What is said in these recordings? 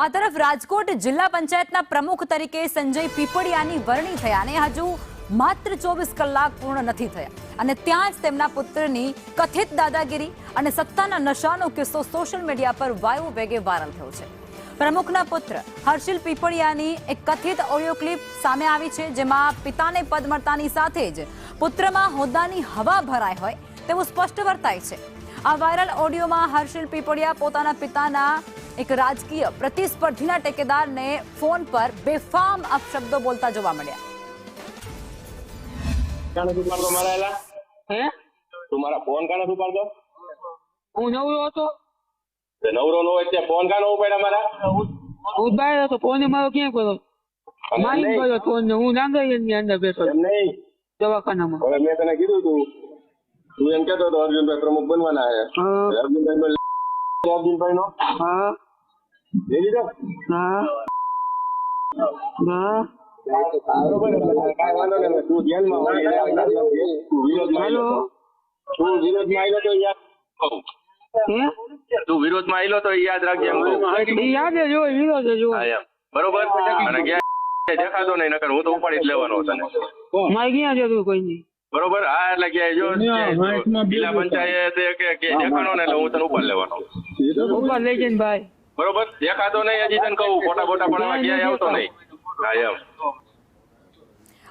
આ તરફ રાજકોટ જિલ્લા પંચાયતના પ્રમુખ તરીકે સંજય પીપળિયાની વરણી થયા અને હજુ માત્ર 24 કલાક પૂર્ણ નથી થયા અને ત્યાં જ તેમના પુત્રની કથિત દાદાગીરી અને સત્તાના નશાનો કિસ્સો સોશિયલ મીડિયા પર વાયુ વેગે વાયરલ થયો છે। પ્રમુખના પુત્ર હર્ષિલ પીપળિયાની એક કથિત ઓડિયો ક્લિપ સામે આવી છે, જેમાં પિતાને પદ મળતાની સાથે જ પુત્રમાં હોદ્દાની હવા ભરાઈ હોય તેવું સ્પષ્ટ વર્તાય છે। આ વાયરલ ઓડિયોમાં હર્ષિલ પીપળિયા પોતાના પિતાના એક રાજકીય પ્રતિસ્પર્ધીના ટેકેદારને ફોન પર બેફામ અપશબ્દો બોલતા જોવા મળ્યા। કાને ઉપાડતો મારા એલા હે તું મારા ફોન કાને ઉપાડતો? હું નવરો હતો તે નવરો નો હોય તે ફોન કાને ઉપાડ્યા મારા? હું બહાર હતો ફોન મારો ક્યાં કર્યો મારી કર્યો ફોન હું નાંગળીની અંદર બેઠો એમ નહીં દવાખાનામાં। હવે મેં તને કીધું તું એમ કહેતો હતો અર્જુનભાઈ પ્રમુખ બનવાના છે। અર્જુનભાઈ નો હા લઈ લીધો? હા હા બરોબર કાંઈ વાંધો નહીં તું ધ્યાનમાં હોય તું વિરોધમાં હેલો આવેલો તો યાદ કહું હે તું વિરોધમાં આવેલો તો યાદ રાખજે એમ કહું એ યાદ જ હોય વિરોધ જ હોય હા એમ બરોબર અને ક્યાંય દેખાતો નહીં નકર હું તો ઉપાડી જ લેવાનો તને મારે ક્યાં જરૂર કોઈ નહીં બરોબર હા એટલે ક્યાંય જો જિલ્લા પંચાયત કે દેખાણો ને એટલે હું તને ઉપાડ લેવાનો ઉપર લઈ જઈને ભાઈ બરોબર દેખાતો નહીં હજી તને કહું ફોટા પણ ક્યાંય આવતો નહીં હા એમ।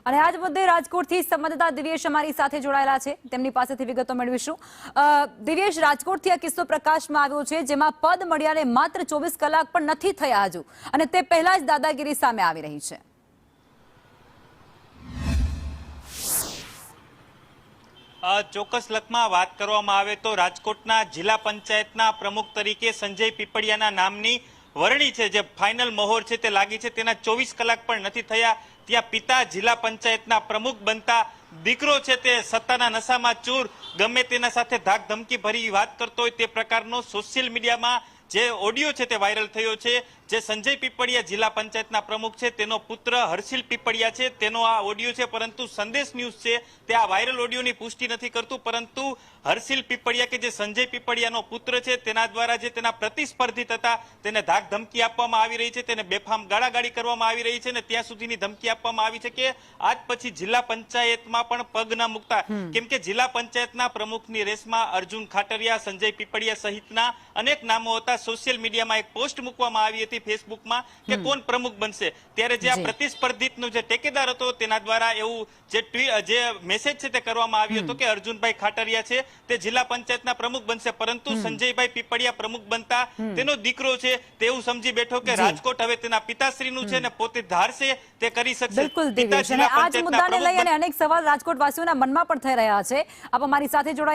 અને આજ મુદ્દે રાજકોટથી સંવાદદાતા દિવ્યેશ અમારી સાથે જોડાયેલા છે, તેમની પાસેથી વિગતો મેળવીશું। દિવ્યેશ, રાજકોટથી આ કિસ્સો પ્રકાશમાં આવ્યો છે, જેમાં પદ મળ્યાને માત્ર 24 કલાક પણ નથી થયા હજુ અને તે પહેલા જ દાદાગીરી સામે આવી રહી છે। ચોક્કસ લખમાં વાત કરવામાં આવે તો રાજકોટના જિલ્લા પંચાયતના પ્રમુખ તરીકે સંજય પીપળિયાના નામની વરણી છે, જે ફાઇનલ મહોર છે તે લાગી છે, તેના 24 કલાક પણ નથી થયા ત્યાં પિતા જિલ્લા પંચાયતના પ્રમુખ બનતા દીકરો છે તે સત્તાના નશામાં ચૂર ગમે તેના સાથે ધાક ધમકી ભરી વાત કરતો હોય તે પ્રકારનો સોશિયલ મીડિયામાં જે ઓડિયો છે તે વાયરલ થયો છે। જે સંજય પીપળિયા જિલ્લા પંચાયતના પ્રમુખ છે તેનો પુત્ર હર્ષિલ પીપળિયા છે તેનો આ ઓડિયો છે, પરંતુ સંદેશ ન્યૂઝ છે તે આ વાયરલ ઓડિયોની પુષ્ટિ નથી કરતું, પરંતુ હર્ષિલ પીપળિયા કે જે સંજય પીપળિયાનો પુત્ર છે તેના દ્વારા જે તેના પ્રતિસ્પર્ધી હતા તેને ધાક ધમકી આપવામાં આવી રહી છે, તેને બેફામ ગાળાગાળી કરવામાં આવી રહી છે અને ત્યાં સુધીની ધમકી આપવામાં આવી છે કે આજ પછી જિલ્લા પંચાયતમાં પણ પગ ન મૂકતા, કેમ કે જિલ્લા પંચાયતના પ્રમુખની રેસમાં અર્જુન ખાટરિયા, સંજય પીપળિયા સહિતના અનેક નામો હતા। સોશિયલ મીડિયામાં એક પોસ્ટ મૂકવામાં આવી હતી ફેસબુકમાં કે કોણ પ્રમુખ બનશે, ત્યારે જે આ પ્રતિસ્પર્ધીનો જે ટેકેદાર હતો તેના દ્વારા એવું જે મેસેજ છે તે કરવામાં આવ્યો હતો કે અર્જુનભાઈ ખાટરિયા છે તે જિલ્લા પંચાયતના પ્રમુખ બનશે, પરંતુ સંજયભાઈ પીપળિયા પ્રમુખ બનતા તેનો દીકરો છે તેવું સમજી બેઠો કે રાજકોટ હવે તેના પિતાશ્રીનું છે ને પોતે ધારશે તે કરી શકશે। બિલકુલ દિવ્યેશ, અને આ જ મુદ્દાને લઈ અને અનેક સવાલ રાજકોટ વાસીઓના મનમાં પણ થઈ રહ્યા છે। આપ અમારી સાથે જોડાયા।